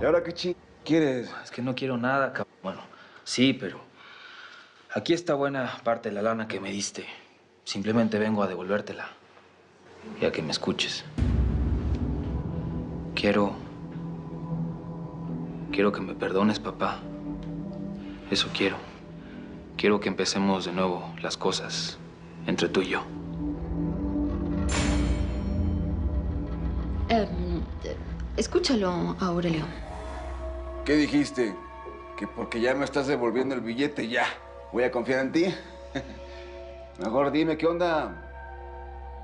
ahora qué quieres? Es que no quiero nada, cabrón. Bueno, sí, pero aquí está buena parte de la lana que me diste. Simplemente vengo a devolvértela y a que me escuches. Quiero que me perdones, papá. Eso quiero. Quiero que empecemos de nuevo las cosas entre tú y yo. Escúchalo, Aurelio. ¿Qué dijiste? Que porque ya me estás devolviendo el billete, ya voy a confiar en ti. Mejor dime, ¿qué onda?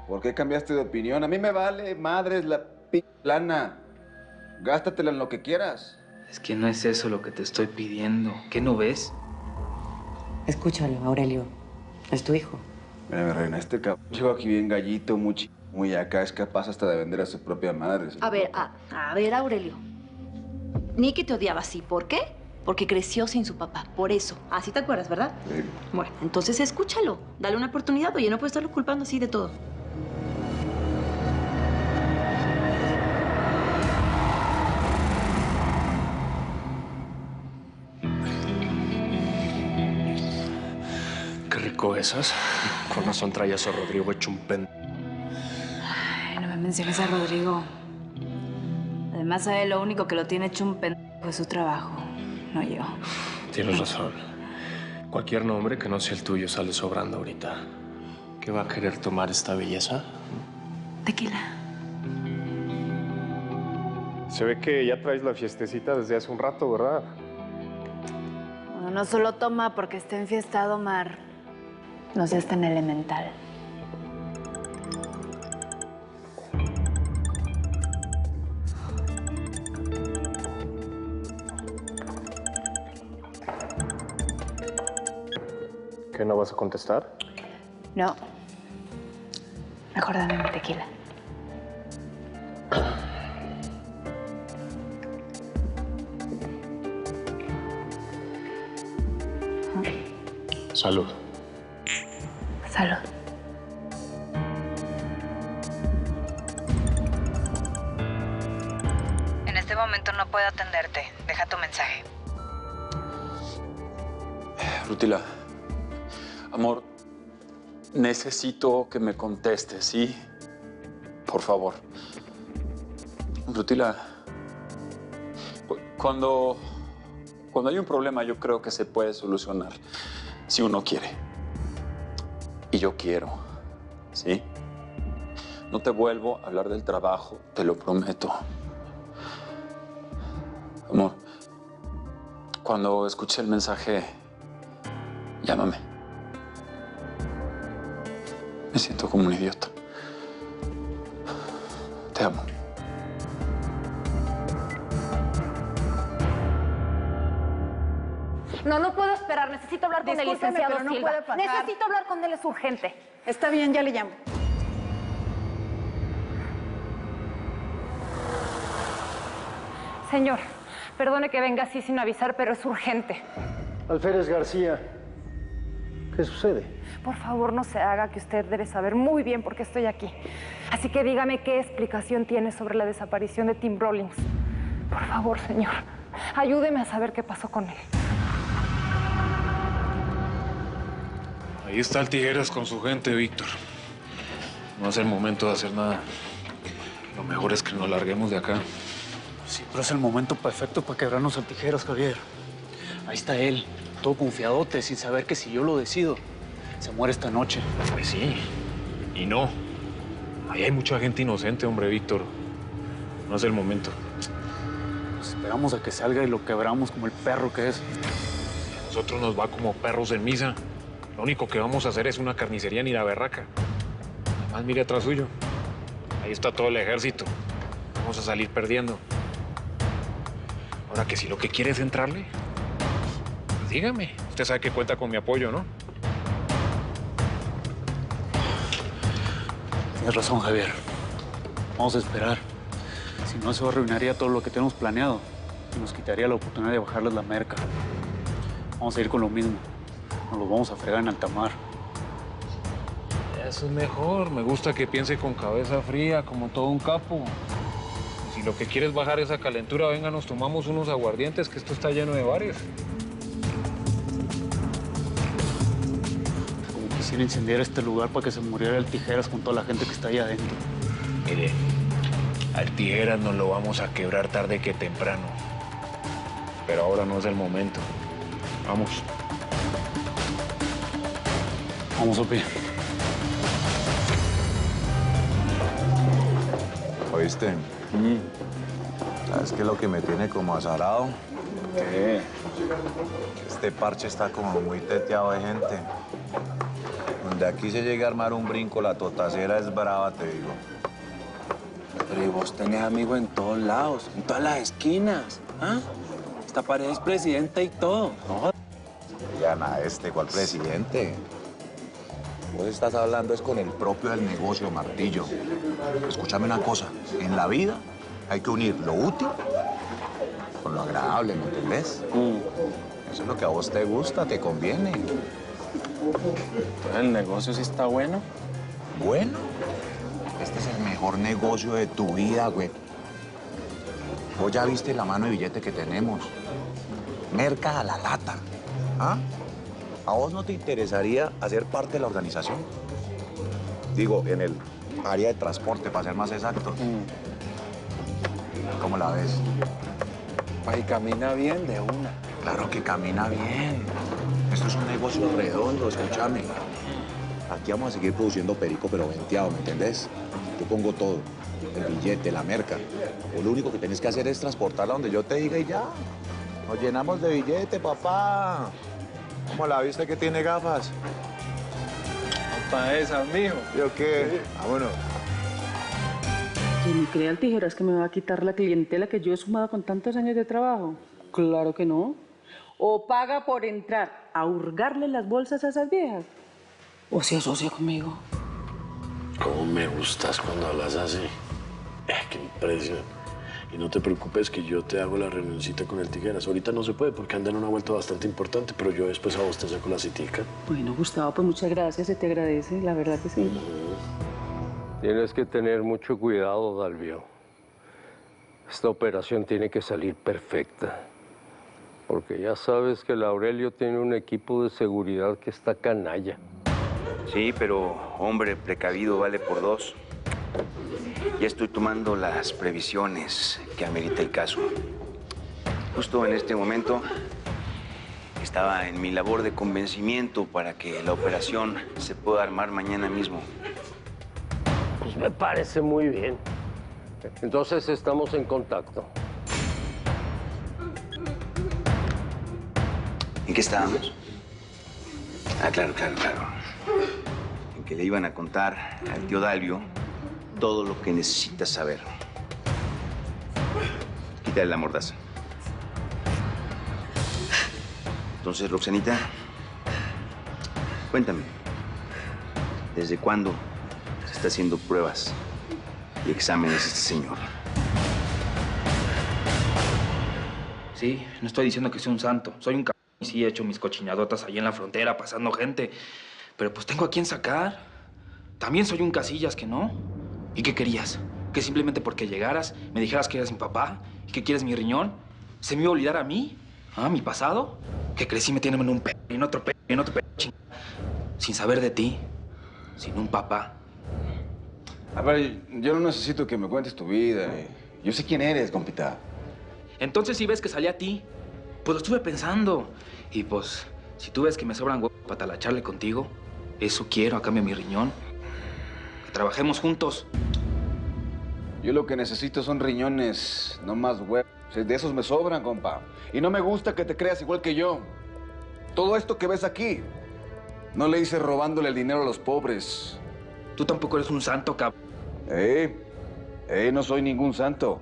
¿Por qué cambiaste de opinión? A mí me vale madres la lana. Gástatela en lo que quieras. Es que no es eso lo que te estoy pidiendo. ¿Qué no ves? Escúchalo, Aurelio. Es tu hijo. Mira, mi reina, este cabrón llegó aquí bien gallito, muy acá. Es capaz hasta de vender a su propia madre. A ver, Aurelio. Nicky te odiaba así. ¿Por qué? Porque creció sin su papá. Por eso. Así te acuerdas, ¿verdad? Sí. Bueno, entonces escúchalo. Dale una oportunidad. Oye, no puedes estarlo culpando así de todo. Qué rico esas. Con razón traías a Rodrigo hecho un Ay, no me menciones a Rodrigo. Además, a él lo único que lo tiene hecho un pendejo es su trabajo, no yo. Tienes razón. Cualquier nombre que no sea el tuyo sale sobrando ahorita. ¿Qué va a querer tomar esta belleza? Tequila. Se ve que ya traes la fiestecita desde hace un rato, ¿verdad? Bueno, no solo toma porque está enfiestado, Mar. No seas tan elemental. ¿Qué, no vas a contestar? No. Mejor dame mi tequila. Salud. Salud. En este momento no puedo atenderte. Deja tu mensaje. Rutila, amor, necesito que me contestes, ¿sí? Por favor. Rutila, cuando hay un problema, yo creo que se puede solucionar si uno quiere. Y yo quiero, ¿sí? No te vuelvo a hablar del trabajo, te lo prometo. Amor, cuando escuché el mensaje, llámame. Me siento como un idiota. Te amo. No puedo esperar. Necesito hablar con el licenciado pero no Silva. puede pasar. Necesito hablar con él, es urgente. Está bien, ya le llamo. Señor, perdone que venga así sin avisar, pero es urgente. Alférez García, ¿qué sucede? Por favor, no se haga, que usted debe saber muy bien por qué estoy aquí. Así que dígame qué explicación tiene sobre la desaparición de Tim Rollins. Por favor, señor, ayúdeme a saber qué pasó con él. Ahí está el Tijeras con su gente, Víctor. No es el momento de hacer nada. Lo mejor es que nos larguemos de acá. Sí, pero es el momento perfecto para quebrarnos al Tijeras, Javier. Ahí está él, todo confiadote, sin saber que si yo lo decido, se muere esta noche. Pues sí, y no. Ahí hay mucha gente inocente, hombre, Víctor. No es el momento. Nos esperamos a que salga y lo quebramos como el perro que es. A nosotros nos va como perros en misa. Lo único que vamos a hacer es una carnicería ni la berraca. Además, mire atrás suyo. Ahí está todo el ejército. Vamos a salir perdiendo. Ahora que si lo que quiere es entrarle, pues dígame. Usted sabe que cuenta con mi apoyo, ¿no? Tienes razón, Javier. Vamos a esperar. Si no, eso arruinaría todo lo que tenemos planeado y nos quitaría la oportunidad de bajarles la merca. Vamos a ir con lo mismo. Nos los vamos a fregar en alta mar. Eso es mejor. Me gusta que piense con cabeza fría, como todo un capo. Si Si lo que quieres bajar esa calentura, venga, nos tomamos unos aguardientes, que esto está lleno de bares. Como quisiera incendiar este lugar para que se muriera el Tijeras con toda la gente que está ahí adentro. Mire, al Tijeras nos lo vamos a quebrar tarde que temprano. Pero ahora no es el momento. Vamos. Vamos, Opi. ¿Oíste? ¿Sabes qué es lo que me tiene como azarado? ¿Qué? Este parche está como muy teteado de gente. Donde aquí se llegue a armar un brinco, la totacera es brava, te digo. Pero y vos tenés amigos en todos lados, en todas las esquinas, ¿ah? Esta pareja es presidenta y todo. No. Ya nada, ¿cuál presidente? Vos estás hablando es con el propio del negocio, Martillo. Escúchame una cosa, en la vida hay que unir lo útil con lo agradable, ¿me entendés? Eso es lo que a vos te gusta, te conviene. ¿El negocio sí está bueno? ¿Bueno? Este es el mejor negocio de tu vida, güey. Vos ya viste la mano de billete que tenemos. Merca a la lata. ¿Ah? ¿A vos no te interesaría hacer parte de la organización? Digo, en el área de transporte, para ser más exacto. ¿Cómo la ves? Ahí camina bien de una. Claro que camina bien. Esto es un negocio redondo, escúchame. Aquí vamos a seguir produciendo perico, pero venteado, ¿me entendés? Yo pongo todo. El billete, la merca. Vos lo único que tenés que hacer es transportarla donde yo te diga y ya. Nos llenamos de billete, papá. ¿Cómo la viste que tiene gafas? ¿Para esa, mijo? ¿Yo qué? Vámonos. ¿Que me crea el Tijeras que me va a quitar la clientela que yo he sumado con tantos años de trabajo? Claro que no. O paga por entrar a hurgarle las bolsas a esas viejas, o se asocia conmigo. ¿Cómo me gustas cuando hablas así? Qué impresión. Y no te preocupes que yo te hago la reunioncita con el Tijeras. Ahorita no se puede porque anda en una vuelta bastante importante, pero yo después a vos te saco la citica. Bueno, Gustavo, pues muchas gracias, se te agradece, la verdad que sí. Tienes que tener mucho cuidado, Dalvio. Esta operación tiene que salir perfecta. Porque ya sabes que el Aurelio tiene un equipo de seguridad que está canalla. Sí, pero hombre precavido vale por dos. Ya estoy tomando las previsiones que amerita el caso. Justo en este momento estaba en mi labor de convencimiento para que la operación se pueda armar mañana mismo. Pues me parece muy bien. Entonces estamos en contacto. ¿En qué estábamos? Ah, claro. En que le iban a contar al tío Dalvio todo lo que necesitas saber. Quítale la mordaza. Entonces, Roxanita, cuéntame, ¿desde cuándo se está haciendo pruebas y exámenes este señor? Sí, no estoy diciendo que soy un santo. Soy un cabrón y sí he hecho mis cochinadotas ahí en la frontera pasando gente. Pero pues tengo a quién sacar. También soy un Casillas que no. ¿Y qué querías? ¿Que simplemente porque llegaras me dijeras que eras mi papá y que quieres mi riñón? ¿Se me iba a olvidar a mí? ¿Ah, mi pasado? Que crecí metiéndome en un pedo y en otro pedo y en otro pedo, sin saber de ti, sin un papá. A ver, yo no necesito que me cuentes tu vida. Yo sé quién eres, compita. Entonces, si ves que salí a ti, pues lo estuve pensando. Y pues, si tú ves que me sobran huevos para talacharle contigo, eso quiero a cambio de mi riñón. Que trabajemos juntos. Yo lo que necesito son riñones, no más huevos. De esos me sobran, compa. Y no me gusta que te creas igual que yo. Todo esto que ves aquí, no le hice robándole el dinero a los pobres. Tú tampoco eres un santo, cabrón. No soy ningún santo.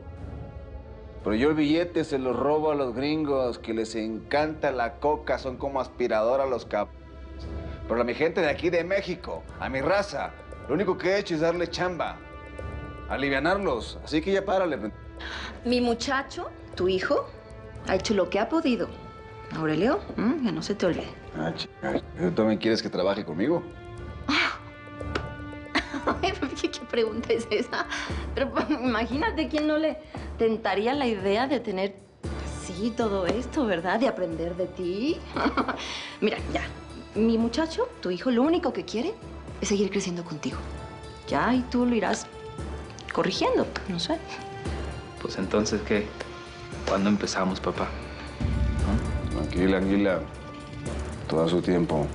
Pero yo el billete se los robo a los gringos, que les encanta la coca, son como aspiradora a los cabrones. Pero a mi gente de aquí de México, a mi raza, lo único que he hecho es darle chamba, alivianarlos. Así que ya párale. Mi muchacho, tu hijo, ha hecho lo que ha podido. Aurelio, que no se te olvide. Ah, chica, ¿tú también quieres que trabaje conmigo? Ay, ¿qué pregunta es esa? Pero pues, imagínate quién no le tentaría la idea de tener así todo esto, ¿verdad? De aprender de ti. Mira, ya, mi muchacho, tu hijo, lo único que quiere es seguir creciendo contigo. Ya, y tú lo irás corrigiendo, no sé. Pues entonces, ¿qué? ¿Cuándo empezamos, papá? Tranquila, Anguila. Todo a su tiempo.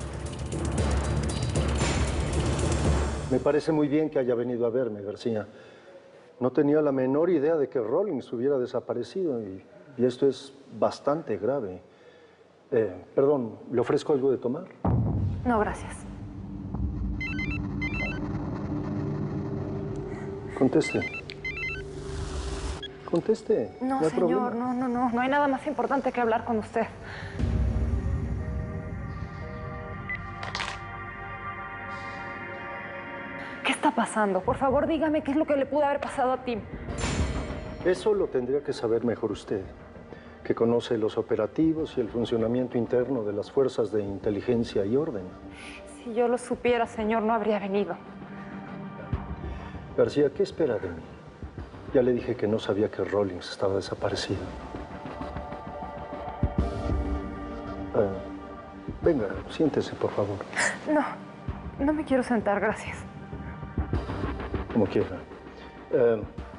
Me parece muy bien que haya venido a verme, García. No tenía la menor idea de que Rawlings hubiera desaparecido y esto es bastante grave. Perdón, ¿le ofrezco algo de tomar? No, gracias. Conteste. Conteste. No, hay señor, problema. no hay nada más importante que hablar con usted. ¿Qué está pasando? Por favor, dígame qué es lo que le pudo haber pasado a Tim. Eso lo tendría que saber mejor usted, que conoce los operativos y el funcionamiento interno de las fuerzas de inteligencia y orden. Si yo lo supiera, señor, no habría venido. García, ¿qué espera de mí? Ya le dije que no sabía que Rawlings estaba desaparecido. Venga, siéntese, por favor. No me quiero sentar, gracias. Como quiera.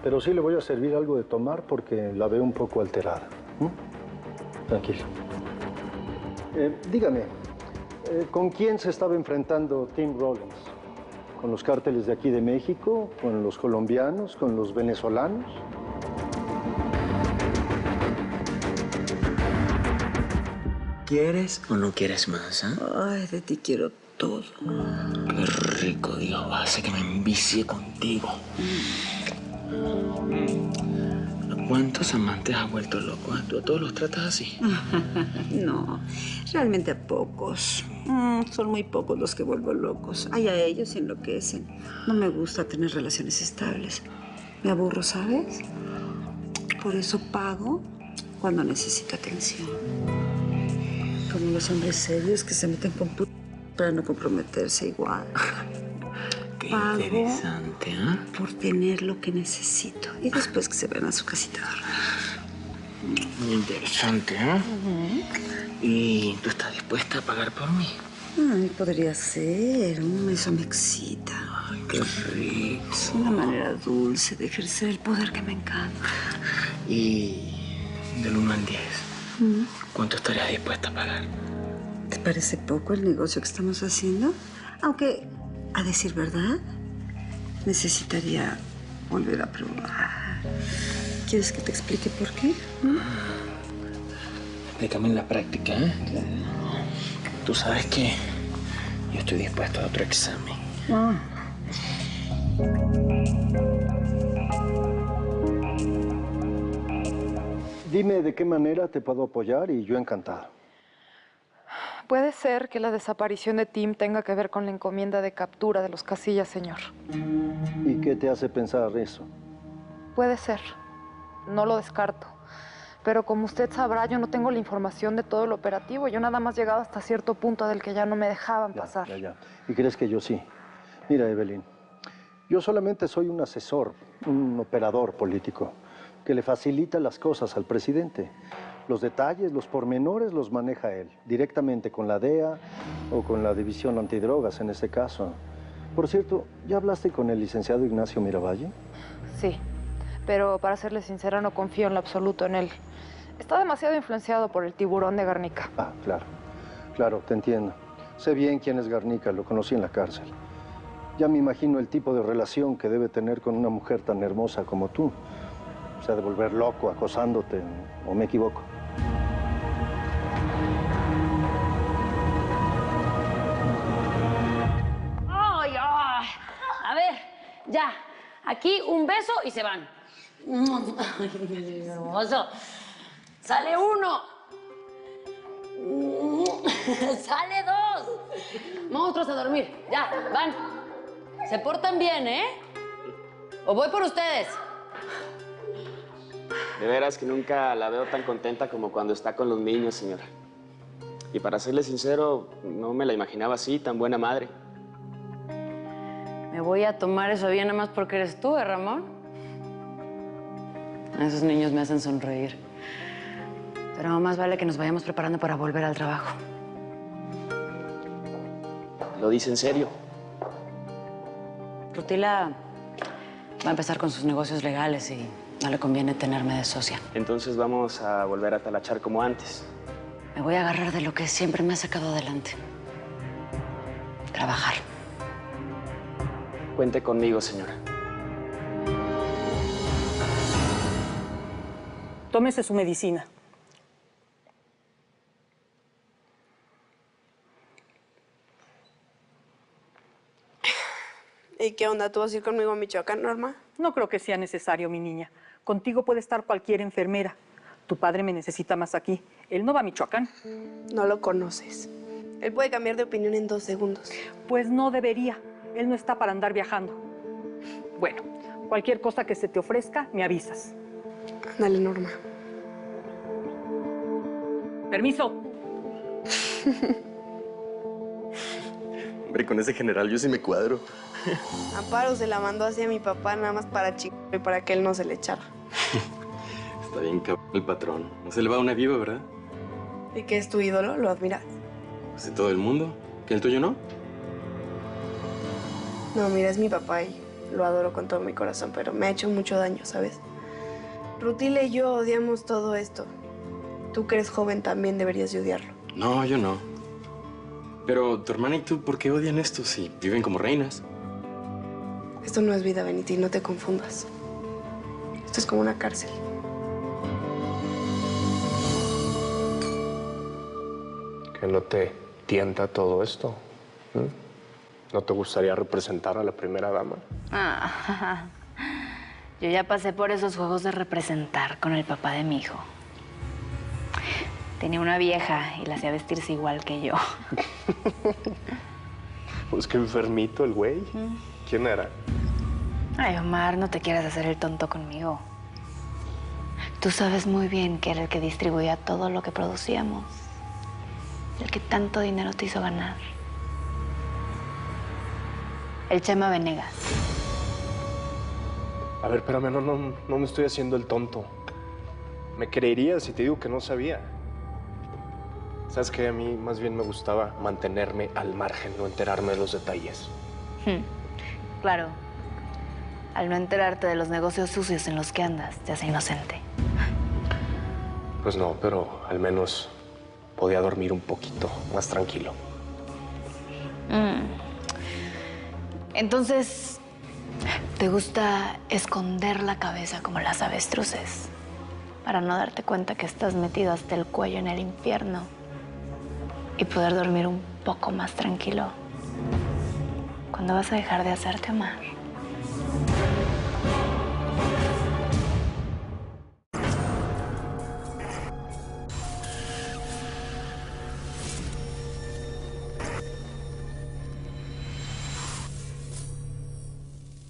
Pero sí le voy a servir algo de tomar porque la veo un poco alterada. Tranquilo. Dígame, ¿con quién se estaba enfrentando Tim Rawlings? ¿Con los cárteles de aquí de México? ¿Con los colombianos? ¿Con los venezolanos? ¿Quieres o no quieres más, eh? Ay, de ti quiero todo. Qué rico, Dios, hace que me envicie contigo. ¿Cuántos amantes has vuelto loco? ¿Tú a todos los tratas así? No, realmente a pocos. Son muy pocos los que vuelvo locos. Ay, a ellos se enloquecen. No me gusta tener relaciones estables. Me aburro, ¿sabes? Por eso pago cuando necesito atención. Como los hombres serios que se meten con para no comprometerse igual. Qué pago interesante, ¿eh? por tener lo que necesito. Y después que se vayan a su casita a dormir. Muy interesante, ¿eh? ¿Y tú estás dispuesta a pagar por mí? Ay, podría ser. Eso me excita. Ay, qué rico. Es una manera dulce de ejercer el poder que me encanta. Y del 1 al 10, ¿cuánto estarías dispuesta a pagar? ¿Te parece poco el negocio que estamos haciendo? Aunque, a decir verdad, necesitaría volver a probar. ¿Quieres que te explique por qué? Explícame en la práctica, ¿eh? Claro. Tú sabes que yo estoy dispuesto a otro examen. Dime de qué manera te puedo apoyar y yo encantado. Puede ser que la desaparición de Tim tenga que ver con la encomienda de captura de los Casillas, señor. ¿Y qué te hace pensar eso? Puede ser. No lo descarto. Pero como usted sabrá, yo no tengo la información de todo el operativo. Yo nada más he llegado hasta cierto punto del que ya no me dejaban pasar. Ya. ¿Y crees que yo sí? Mira, Evelyn, yo solamente soy un asesor, un operador político que le facilita las cosas al presidente. Los detalles, los pormenores los maneja él, directamente con la DEA o con la División Antidrogas en este caso. Por cierto, ¿ya hablaste con el licenciado Ignacio Miravalle? Sí, pero para serle sincera, no confío en lo absoluto en él. Está demasiado influenciado por el tiburón de Garnica. Ah, claro, te entiendo. Sé bien quién es Garnica, lo conocí en la cárcel. Ya me imagino el tipo de relación que debe tener con una mujer tan hermosa como tú. Se ha de volver loco acosándote, ¿o me equivoco? ¡Ay! A ver, ya. Aquí un beso y se van. Ay, qué hermoso. Sale uno. Sale dos. Monstruos a dormir. Ya, van. Se portan bien, ¿eh? O voy por ustedes. De veras que nunca la veo tan contenta como cuando está con los niños, señora. Y para serle sincero, no me la imaginaba así, tan buena madre. Me voy a tomar eso bien nada más porque eres tú, Ramón. Esos niños me hacen sonreír. Pero más vale que nos vayamos preparando para volver al trabajo. ¿Lo dice en serio? Rutila va a empezar con sus negocios legales y no le conviene tenerme de socia. Entonces vamos a volver a talachar como antes. Me voy a agarrar de lo que siempre me ha sacado adelante. Trabajar. Cuente conmigo, señora. Tómese su medicina. ¿Y qué onda? ¿Tú vas a ir conmigo a Michoacán, Norma? No creo que sea necesario, mi niña. Contigo puede estar cualquier enfermera. Tu padre me necesita más aquí. Él no va a Michoacán. No lo conoces. Él puede cambiar de opinión en 2 segundos. Pues no debería. Él no está para andar viajando. Bueno, cualquier cosa que se te ofrezca, me avisas. Dale, Norma. Permiso. Hombre, con ese general yo sí me cuadro. Amparo se la mandó hacia mi papá nada más para y para que él no se le echara. Está bien cabrón el patrón. No se le va una viva, ¿verdad? ¿Y qué es tu ídolo? ¿Lo admiras? Pues de todo el mundo. ¿Que el tuyo no? No, mira, es mi papá y lo adoro con todo mi corazón, pero me ha hecho mucho daño, ¿sabes? Rutila y yo odiamos todo esto. Tú que eres joven también deberías de odiarlo. No, yo no. Pero tu hermana y tú, ¿por qué odian esto si viven como reinas? Esto no es vida, Benito, no te confundas. Esto es como una cárcel. ¿Que no te tienta todo esto? ¿No te gustaría representar a la primera dama? Ah, yo ya pasé por esos juegos de representar con el papá de mi hijo. Tenía una vieja y la hacía vestirse igual que yo. Pues qué enfermito el güey. ¿Quién era? Ay, Omar, no te quieras hacer el tonto conmigo. Tú sabes muy bien que era el que distribuía todo lo que producíamos. El que tanto dinero te hizo ganar. El Chema Venegas. A ver, espérame, no me estoy haciendo el tonto. Me creerías si te digo que no sabía. ¿Sabes qué? A mí más bien me gustaba mantenerme al margen, no enterarme de los detalles. Claro. Al no enterarte de los negocios sucios en los que andas, te hace inocente. Pues no, pero al menos podía dormir un poquito más tranquilo. Entonces, ¿te gusta esconder la cabeza como las avestruces? Para no darte cuenta que estás metido hasta el cuello en el infierno y poder dormir un poco más tranquilo. ¿Cuándo vas a dejar de hacerte amar?